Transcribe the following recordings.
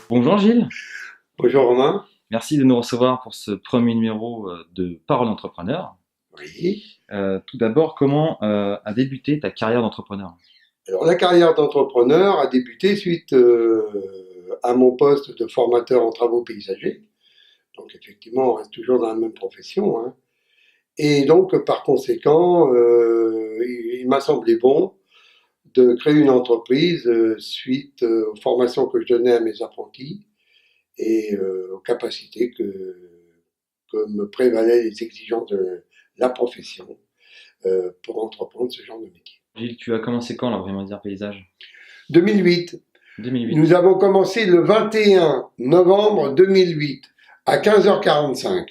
Bonjour Gilles, Bonjour Romain. merci de nous recevoir pour ce premier numéro de Parole d'entrepreneur. Oui. Tout d'abord, comment a débuté ta carrière d'entrepreneur? Alors la carrière d'entrepreneur a débuté suite à mon poste de formateur en travaux paysagers. Donc effectivement, on reste toujours dans la même profession, hein. Et donc par conséquent, il m'a semblé bon de créer une entreprise suite aux formations que je donnais à mes apprentis et aux capacités que me prévalaient les exigences de la profession pour entreprendre ce genre de métier. Gilles, tu as commencé quand la Vraiment Paysage? 2008. 2008. Nous avons commencé le 21 novembre 2008 à 15h45.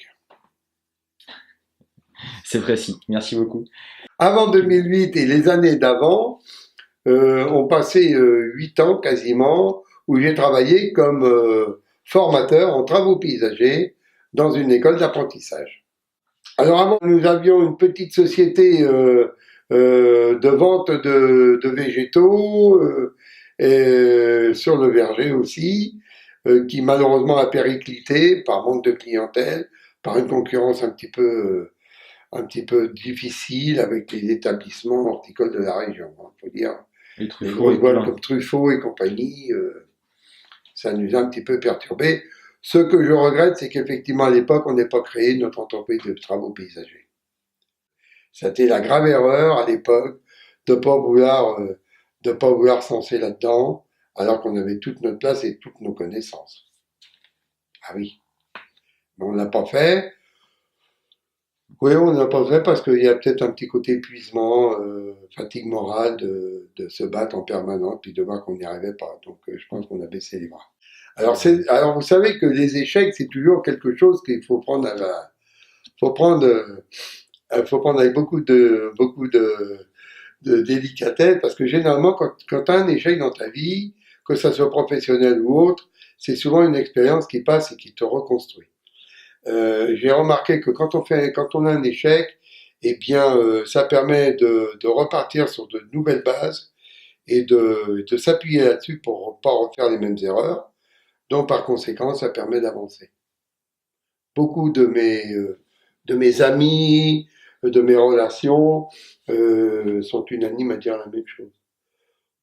C'est précis, merci beaucoup. Avant 2008 et les années d'avant, ont passé 8 ans quasiment où j'ai travaillé comme formateur en travaux paysagers dans une école d'apprentissage. Alors avant, nous avions une petite société de vente de végétaux sur le verger aussi, qui malheureusement a périclité par manque de clientèle, par une concurrence un petit peu difficile avec les établissements horticoles de la région. Il faut dire, les grosses boîtes comme Truffaut et compagnie, ça nous a un petit peu perturbé. Ce que je regrette, c'est qu'effectivement à l'époque, on n'ait pas créé notre entreprise de travaux paysagers. C'était la grave erreur à l'époque de pas vouloir se lancer là-dedans, alors qu'on avait toute notre place et toutes nos connaissances. Ah oui, mais on l'a pas fait. Oui, on l'a pas fait parce qu'il y a peut-être un petit côté épuisement, fatigue morale de se battre en permanence puis de voir qu'on n'y arrivait pas. Donc, je pense qu'on a baissé les bras. Alors vous savez que les échecs, c'est toujours quelque chose qu'il faut prendre faut prendre, faut prendre avec beaucoup de délicatesse parce que généralement, quand tu as un échec dans ta vie, que ça soit professionnel ou autre, c'est souvent une expérience qui passe et qui te reconstruit. J'ai remarqué que quand on a un échec, eh bien, ça permet de repartir sur de nouvelles bases et de s'appuyer là-dessus pour pas refaire les mêmes erreurs. Donc, par conséquent, ça permet d'avancer. Beaucoup de mes amis, de mes relations sont unanimes à dire la même chose.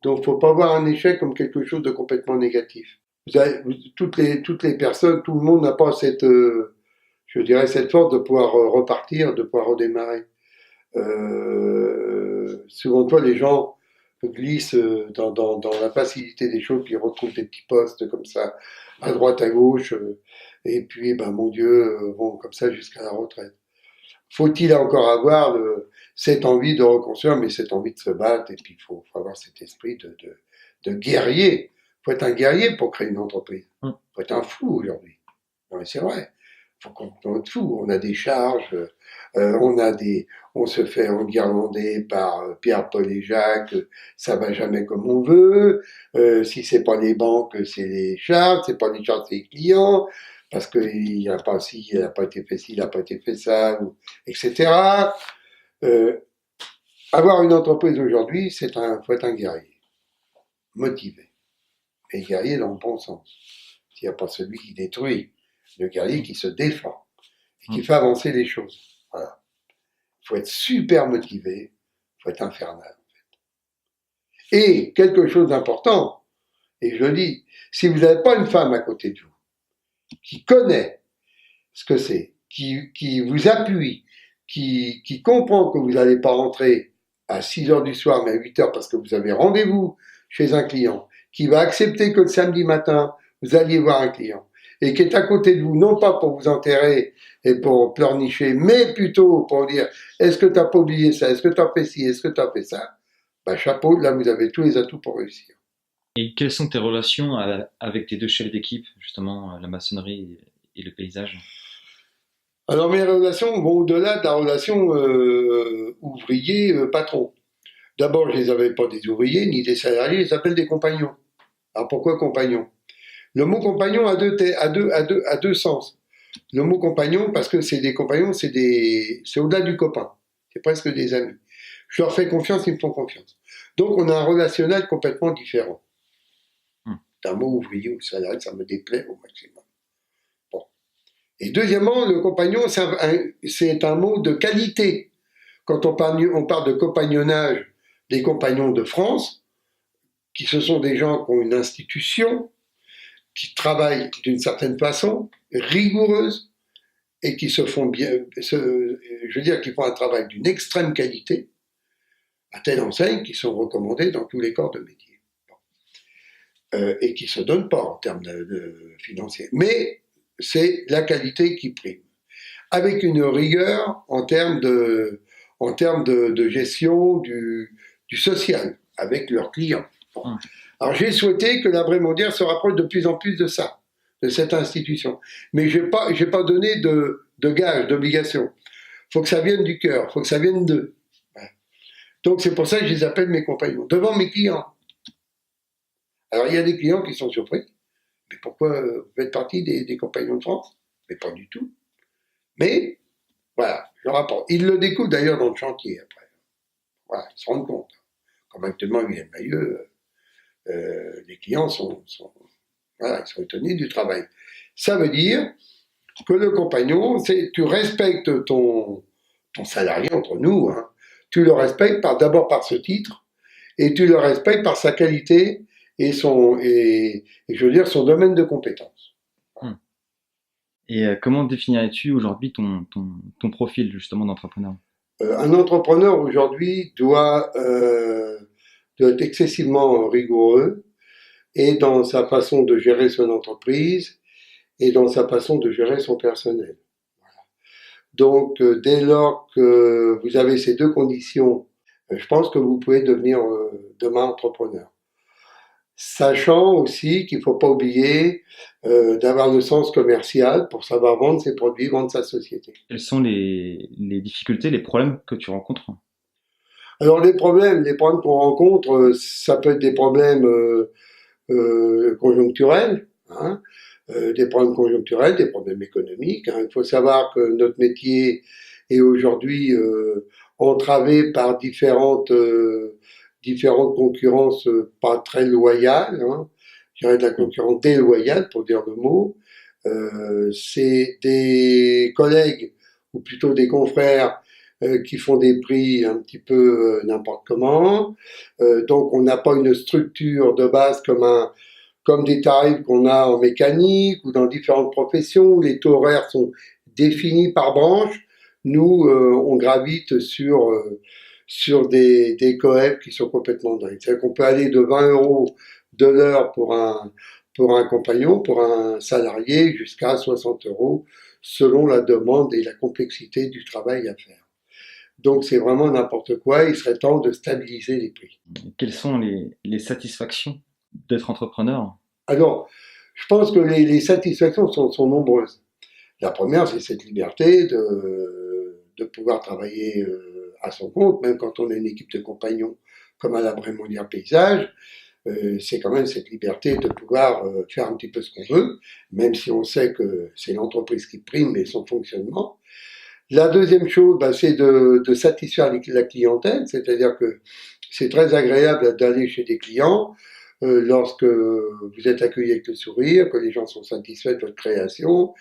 Donc, faut pas voir un échec comme quelque chose de complètement négatif. Toutes les personnes, tout le monde n'a pas je dirais, cette force de pouvoir repartir, de pouvoir redémarrer. Souvent, toi, les gens glissent dans la facilité des choses, puis ils retrouvent des petits postes comme ça, à droite, à gauche, et puis, ben, mon Dieu, vont comme ça jusqu'à la retraite. Faut-il encore avoir cette envie de reconstruire, mais cette envie de se battre, et puis il faut avoir cet esprit de guerrier. Il faut être un guerrier pour créer une entreprise. Il faut être un fou aujourd'hui. Non, mais c'est vrai. Faut qu'on soit fou. On a des charges, on se fait enguirlander par Pierre, Paul et Jacques. Ça va jamais comme on veut. Si c'est pas les banques, c'est les charges. C'est pas les charges, c'est les clients. Parce qu'il a pas ci, il a pas été fait ci, il a pas été fait ça, etc. Euh, Avoir une entreprise aujourd'hui, faut être un guerrier, motivé, mais guerrier dans le bon sens. Il n'y a pas celui qui détruit, le guerrier qui se défend et qui fait avancer les choses. Voilà. Il faut être super motivé, il faut être infernal. Et quelque chose d'important, et je le dis, si vous n'avez pas une femme à côté de vous qui connaît ce que c'est, qui vous appuie, qui comprend que vous n'allez pas rentrer à 6 heures du soir, mais à 8 heures parce que vous avez rendez-vous chez un client, qui va accepter que le samedi matin, vous alliez voir un client, et qui est à côté de vous, non pas pour vous enterrer et pour pleurnicher, mais plutôt pour dire, est-ce que tu n'as pas oublié ça, est-ce que tu as fait ci, est-ce que tu as fait ça, bah, chapeau, là vous avez tous les atouts pour réussir. Et quelles sont tes relations avec tes deux chefs d'équipe, justement, la maçonnerie et le paysage? Alors mes relations vont au-delà de la relation ouvrier-patron. D'abord, je les avais pas des ouvriers ni des salariés, je les appelle des compagnons. Alors pourquoi compagnons? Le mot compagnon a deux sens. Le mot compagnon, parce que c'est des compagnons, c'est au-delà du copain. C'est presque des amis. Je leur fais confiance, ils me font confiance. Donc on a un relationnel complètement différent. C'est un mot ouvrier ou salarié, ça me déplaît au maximum. Bon. Et deuxièmement, le compagnon, c'est un mot de qualité. Quand on parle de compagnonnage des compagnons de France, qui ce sont des gens qui ont une institution, qui travaillent d'une certaine façon, rigoureuse, et qui se font bien, je veux dire, qui font un travail d'une extrême qualité, à telle enseigne qu'ils sont recommandés dans tous les corps de métier. Bon. Et qui ne se donnent pas en termes de financiers. Mais c'est la qualité qui prime. Avec une rigueur en termes de gestion du social, avec leurs clients. Bon. Alors j'ai souhaité que la Vraie Mondiale se rapproche de plus en plus de ça, de cette institution. Mais je n'ai pas donné de gage, d'obligation. Il faut que ça vienne du cœur, il faut que ça vienne d'eux. Donc c'est pour ça que je les appelle mes compagnons, devant mes clients. Alors il y a des clients qui sont surpris. Mais pourquoi vous faites partie des compagnons de France? Mais pas du tout. Mais voilà, je rapporte. Ils le découvrent d'ailleurs dans le chantier après. Voilà, ils se rendent compte. Comme actuellement, William Mailleux, les clients voilà, ils sont étonnés du travail. Ça veut dire que le compagnon, tu respectes ton salarié entre nous, hein. Tu le respectes d'abord par ce titre, et tu le respectes par sa qualité et je veux dire son domaine de compétence. Et comment définirais-tu aujourd'hui ton profil justement d'entrepreneur? Un entrepreneur aujourd'hui doit être excessivement rigoureux et dans sa façon de gérer son entreprise et dans sa façon de gérer son personnel. Voilà. Donc, dès lors que vous avez ces deux conditions, je pense que vous pouvez devenir demain entrepreneur. Sachant aussi qu'il ne faut pas oublier d'avoir le sens commercial pour savoir vendre ses produits, vendre sa société. Quelles sont les difficultés, les problèmes que tu rencontres? Alors les problèmes qu'on rencontre, ça peut être des problèmes conjoncturels, hein, des problèmes conjoncturels, des problèmes économiques. Hein. Il faut savoir que notre métier est aujourd'hui entravé par différentes concurrences pas très loyales, hein. Je dirais de la concurrence déloyale pour dire le mot. C'est des collègues ou plutôt des confrères qui font des prix un petit peu n'importe comment. Donc on n'a pas une structure de base comme des tarifs qu'on a en mécanique ou dans différentes professions où les taux horaires sont définis par branche. Nous, on gravite sur des coefs qui sont complètement dingues. C'est-à-dire qu'on peut aller de 20 € de l'heure pour un compagnon, pour un salarié, jusqu'à 60 € selon la demande et la complexité du travail à faire. Donc c'est vraiment n'importe quoi, il serait temps de stabiliser les prix. Quelles sont les satisfactions d'être entrepreneur? Alors, je pense que les satisfactions sont nombreuses. La première, c'est cette liberté de pouvoir travailler à son compte, même quand on a une équipe de compagnons comme à la Vraie Mondiale Paysage. C'est quand même cette liberté de pouvoir faire un petit peu ce qu'on veut, même si on sait que c'est l'entreprise qui prime et son fonctionnement. La deuxième chose, c'est de satisfaire la clientèle, c'est-à-dire que c'est très agréable d'aller chez des clients lorsque vous êtes accueilli avec le sourire, que les gens sont satisfaits de votre création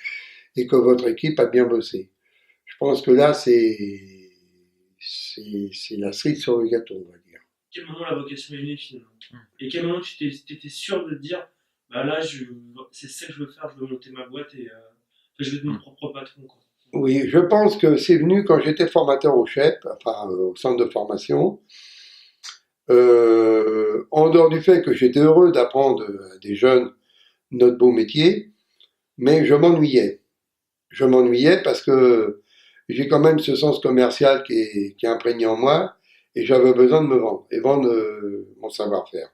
et que votre équipe a bien bossé. Je pense que là, c'est la cerise sur le gâteau, on va dire. Quel moment la vocation est venue finalement? Et quel moment tu étais sûr de te dire, bah là, c'est ça que je veux faire, je veux monter ma boîte et je veux être mon propre patron, quoi. Oui, je pense que c'est venu quand j'étais formateur au CHEP, enfin au centre de formation. En dehors du fait que j'étais heureux d'apprendre à des jeunes notre beau métier, mais je m'ennuyais. Je m'ennuyais parce que j'ai quand même ce sens commercial qui est imprégné en moi et j'avais besoin de me vendre et vendre mon savoir-faire.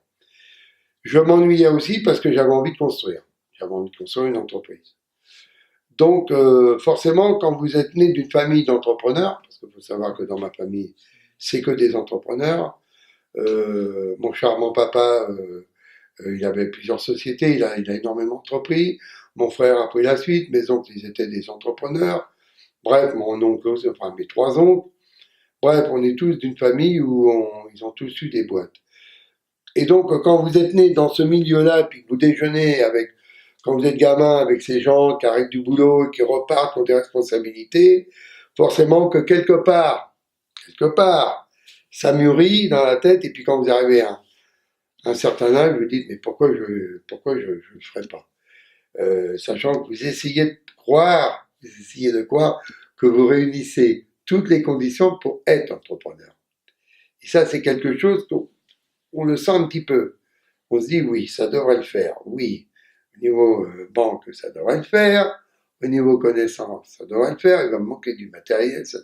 Je m'ennuyais aussi parce que j'avais envie de construire. J'avais envie de construire une entreprise. Donc, forcément, quand vous êtes né d'une famille d'entrepreneurs, parce qu'il faut savoir que dans ma famille, c'est que des entrepreneurs, mon charmant papa Il avait plusieurs sociétés, il a énormément entrepris. Mon frère a pris la suite, mes oncles, ils étaient des entrepreneurs. Bref, mon oncle aussi, enfin mes trois oncles. Bref, on est tous d'une famille où ils ont tous eu des boîtes. Et donc, quand vous êtes né dans ce milieu-là, puis que vous déjeunez avec, quand vous êtes gamin, avec ces gens qui arrivent du boulot et qui repartent qui ont des responsabilités, forcément que quelque part, ça mûrit dans la tête, et puis quand vous arrivez à un certain âge, vous dites, mais pourquoi je le ferais pas? Sachant que vous essayez de croire que vous réunissez toutes les conditions pour être entrepreneur. Et ça, c'est quelque chose qu'on le sent un petit peu. On se dit, oui, ça devrait le faire. Oui, au niveau banque, ça devrait le faire. Au niveau connaissance, ça devrait le faire. Il va me manquer du matériel, ça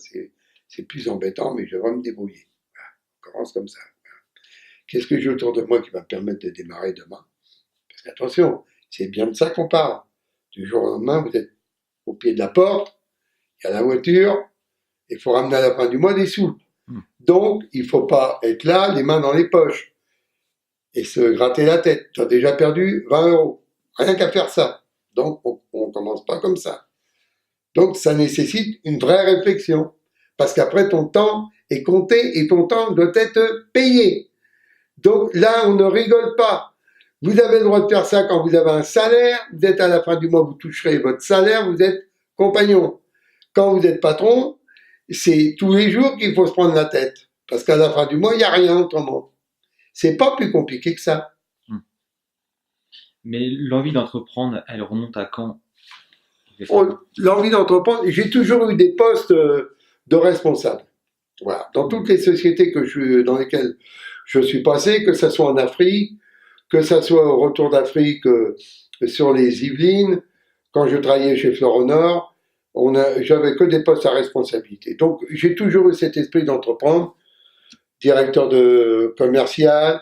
c'est plus embêtant, mais je devrais me débrouiller. Voilà, on commence comme ça. Qu'est-ce que j'ai autour de moi qui va me permettre de démarrer demain? Parce qu'attention, c'est bien de ça qu'on parle. Du jour au lendemain, vous êtes au pied de la porte, il y a la voiture, il faut ramener à la fin du mois des sous. Donc, il ne faut pas être là, les mains dans les poches, et se gratter la tête. Tu as déjà perdu 20 euros. Rien qu'à faire ça. Donc, on ne commence pas comme ça. Donc, ça nécessite une vraie réflexion. Parce qu'après, ton temps est compté et ton temps doit être payé. Donc, là, on ne rigole pas. Vous avez le droit de faire ça quand vous avez un salaire. Vous êtes à la fin du mois, vous toucherez votre salaire, vous êtes compagnon. Quand vous êtes patron, c'est tous les jours qu'il faut se prendre la tête. Parce qu'à la fin du mois, il n'y a rien autrement. C'est pas plus compliqué que ça. Mais l'envie d'entreprendre, elle remonte à quand? L'envie d'entreprendre, j'ai toujours eu des postes de responsable. Voilà. Dans toutes les sociétés dans lesquelles je suis passé, que ce soit en Afrique, que ce soit au retour d'Afrique sur les Yvelines, quand je travaillais chez Floronor, j'avais que des postes à responsabilité. Donc j'ai toujours eu cet esprit d'entreprendre, directeur de commercial,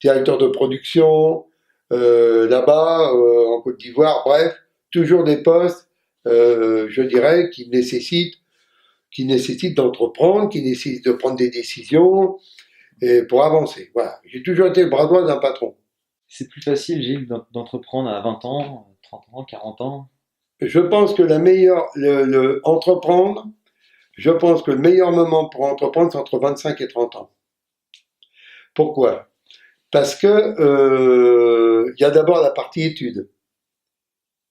directeur de production, là-bas, en Côte d'Ivoire, bref, toujours des postes, je dirais, qui nécessitent d'entreprendre, qui nécessitent de prendre des décisions pour avancer. Voilà. J'ai toujours été le bras droit d'un patron. C'est plus facile, Gilles, d'entreprendre à 20 ans, 30 ans, 40 ans? Je pense que entreprendre, je pense que le meilleur moment pour entreprendre, c'est entre 25 et 30 ans. Pourquoi? Parce que y a d'abord la partie études,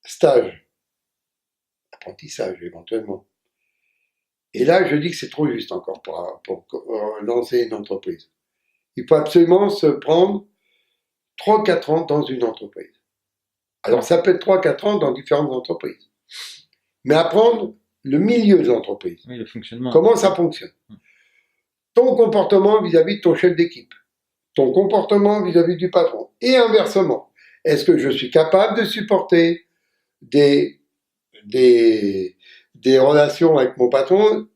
stage, apprentissage éventuellement. Et là, je dis que c'est trop juste encore pour lancer une entreprise. Il faut absolument se prendre 3-4 ans dans une entreprise. Alors, ça peut être 3-4 ans dans différentes entreprises. Mais apprendre le milieu de l'entreprise. Oui, le fonctionnement. Comment ça fonctionne. Ton comportement vis-à-vis de ton chef d'équipe. Ton comportement vis-à-vis du patron. Et inversement. Est-ce que je suis capable de supporter des relations avec mon patron,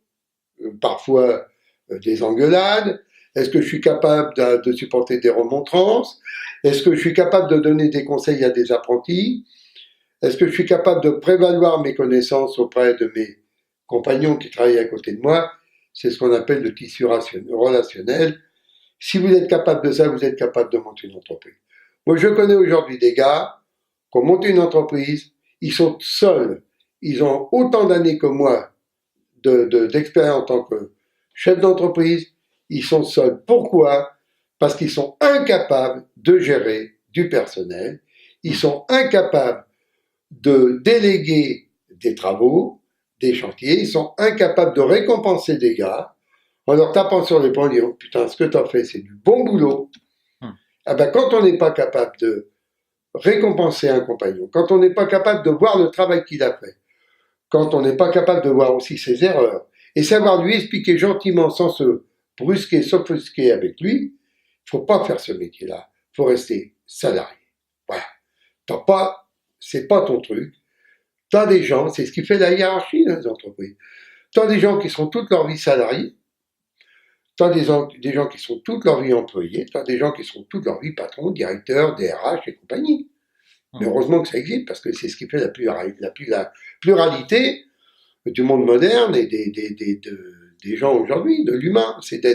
parfois des engueulades? Est-ce que je suis capable de supporter des remontrances? Est-ce que je suis capable de donner des conseils à des apprentis? Est-ce que je suis capable de prévaloir mes connaissances auprès de mes compagnons qui travaillent à côté de moi? C'est ce qu'on appelle le tissu relationnel. Si vous êtes capable de ça, vous êtes capable de monter une entreprise. Moi, je connais aujourd'hui des gars qui ont monté une entreprise, ils sont seuls, ils ont autant d'années que moi d'expérience en tant que chef d'entreprise, ils sont seuls. Pourquoi? Parce qu'ils sont incapables de gérer du personnel, ils sont incapables de déléguer des travaux, des chantiers, ils sont incapables de récompenser des gars en leur tapant sur l'épaule en disant « Putain, ce que tu as fait, c'est du bon boulot ». Ah ben, quand on n'est pas capable de récompenser un compagnon, quand on n'est pas capable de voir le travail qu'il a fait, quand on n'est pas capable de voir aussi ses erreurs, et savoir lui expliquer gentiment sans se brusquer, s'offusquer avec lui, il ne faut pas faire ce métier-là. Il faut rester salarié. Voilà. C'est pas ton truc. Tu as des gens, c'est ce qui fait la hiérarchie dans les entreprises. Tu as des gens qui sont toute leur vie salariés. Tu as des gens qui sont toute leur vie employés. Tu as des gens qui sont toute leur vie patrons, directeurs, DRH et compagnie. Mais heureusement que ça existe, parce que c'est ce qui fait la pluralité du monde moderne et des gens aujourd'hui, de l'humain. C'est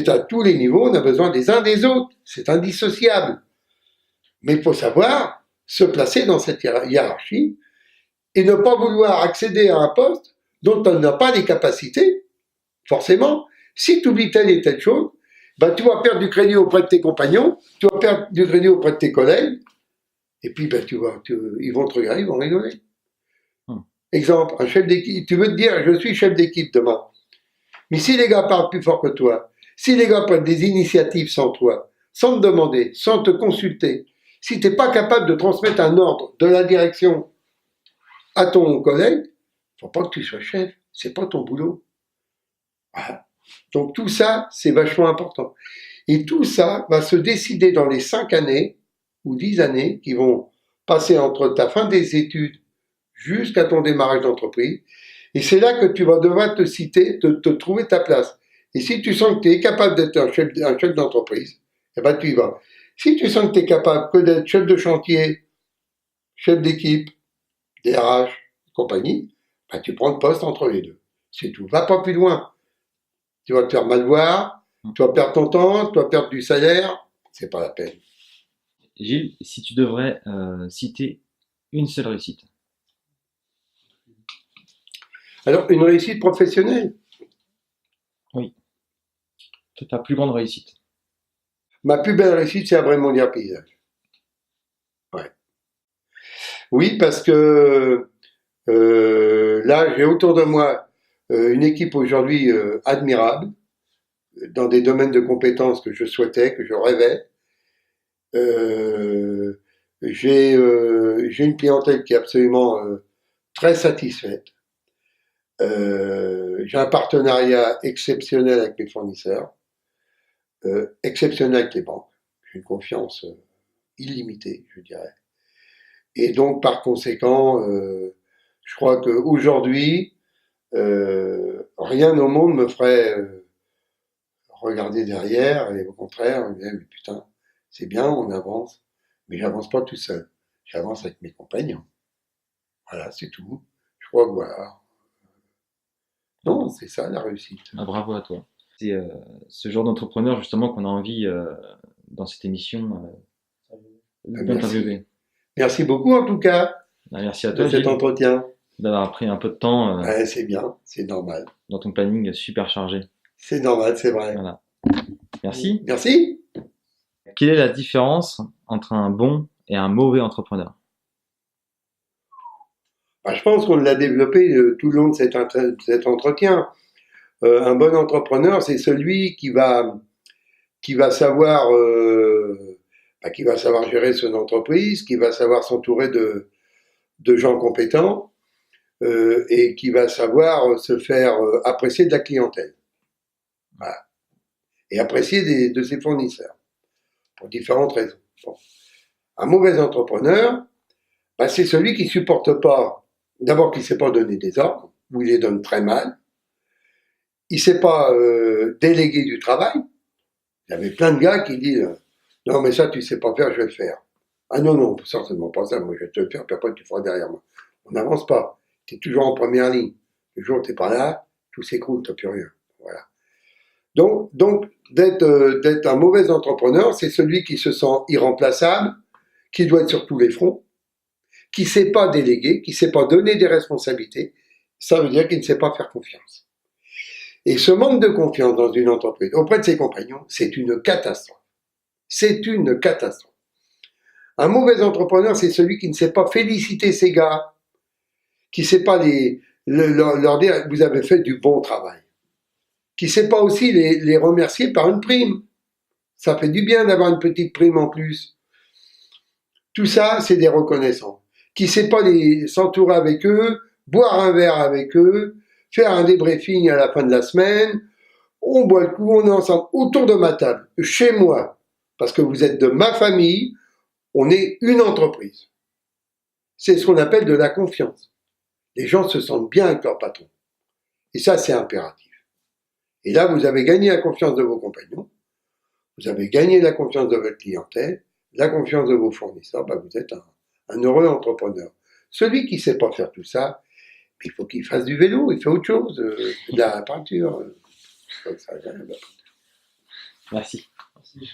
à tous les niveaux, on a besoin des uns des autres. C'est indissociable. Mais il faut savoir se placer dans cette hiérarchie et ne pas vouloir accéder à un poste dont on n'a pas les capacités, forcément. Si tu oublies telle et telle chose, ben, tu vas perdre du crédit auprès de tes compagnons, tu vas perdre du crédit auprès de tes collègues, et puis ben, ils vont te regarder, ils vont rigoler. Exemple, un chef d'équipe, tu veux te dire, je suis chef d'équipe demain. Mais si les gars parlent plus fort que toi, si les gars prennent des initiatives sans toi, sans te demander, sans te consulter, si tu n'es pas capable de transmettre un ordre de la direction à ton collègue, il ne faut pas que tu sois chef, c'est pas ton boulot. Voilà. Donc tout ça, c'est vachement important. Et tout ça va se décider dans les 5 années ou 10 années qui vont passer entre ta fin des études jusqu'à ton démarrage d'entreprise. Et c'est là que tu vas devoir te citer, te trouver ta place. Et si tu sens que tu es capable d'être un chef d'entreprise, eh ben tu y vas. Si tu sens que tu es capable que d'être chef de chantier, chef d'équipe, DRH, compagnie, ben tu prends le poste entre les deux. C'est tout. Va pas plus loin. Tu vas te faire mal voir, tu vas perdre ton temps, tu vas perdre du salaire, c'est pas la peine. Gilles, si tu devrais citer une seule réussite. Alors, une réussite professionnelle. Oui. C'est ta plus grande réussite. Ma plus belle réussite, c'est Abré Mondial Paysage. Ouais. Oui, parce que là, j'ai autour de moi une équipe aujourd'hui admirable, dans des domaines de compétences que je souhaitais, que je rêvais. J'ai une clientèle qui est absolument très satisfaite. J'ai un partenariat exceptionnel avec mes fournisseurs, exceptionnel avec les banques. J'ai une confiance illimitée, je dirais. Et donc, par conséquent, je crois qu'aujourd'hui, rien au monde me ferait regarder derrière, et au contraire, me dire, mais putain, c'est bien, on avance, mais j'avance pas tout seul. J'avance avec mes compagnons. Voilà, c'est tout. Je crois que voilà. Non, c'est ça la réussite. Ah, bravo à toi. C'est ce genre d'entrepreneur justement qu'on a envie dans cette émission d'interviewer. Merci beaucoup en tout cas Merci à toi, de cet Gilles, entretien. d'avoir pris un peu de temps Ouais, c'est bien, c'est normal. dans ton planning super chargé. C'est normal, c'est vrai. Voilà. Merci. Merci. Quelle est la différence entre un bon et un mauvais entrepreneur? Bah, je pense qu'on l'a développé tout le long de cet entretien. Un bon entrepreneur, c'est celui qui va savoir qui va savoir gérer son entreprise, qui va savoir s'entourer de gens compétents et qui va savoir se faire apprécier de la clientèle. Voilà. Et apprécier de ses fournisseurs pour différentes raisons. Bon. Un mauvais entrepreneur, bah, c'est celui qui supporte pas, d'abord qui sait pas donner des ordres, ou il les donne très mal. Il sait pas déléguer du travail. Il y avait plein de gars qui disent non mais ça tu sais pas faire, je vais le faire. Ah non non, certainement pas ça, moi je vais te le faire, puis après tu feras derrière moi. On n'avance pas. Tu es toujours en première ligne. Le jour où tu n'es pas là, tout s'écroule, tu n'as plus rien. Voilà. Donc d'être un mauvais entrepreneur, c'est celui qui se sent irremplaçable, qui doit être sur tous les fronts, qui ne sait pas déléguer, qui ne sait pas donner des responsabilités. Ça veut dire qu'il ne sait pas faire confiance. Et ce manque de confiance dans une entreprise auprès de ses compagnons, c'est une catastrophe. C'est une catastrophe. Un mauvais entrepreneur, c'est celui qui ne sait pas féliciter ses gars, qui ne sait pas leur dire « vous avez fait du bon travail », qui ne sait pas aussi les remercier par une prime. Ça fait du bien d'avoir une petite prime en plus. Tout ça, c'est des reconnaissants. Qui ne sait pas s'entourer avec eux, boire un verre avec eux, faire un débriefing à la fin de la semaine, on boit le coup, on est ensemble, autour de ma table, chez moi, parce que vous êtes de ma famille, on est une entreprise. C'est ce qu'on appelle de la confiance. Les gens se sentent bien avec leur patron. Et ça, c'est impératif. Et là, vous avez gagné la confiance de vos compagnons, vous avez gagné la confiance de votre clientèle, la confiance de vos fournisseurs, bah vous êtes un heureux entrepreneur. Celui qui ne sait pas faire tout ça, il faut qu'il fasse du vélo, il fait autre chose, de la peinture. Merci. Merci.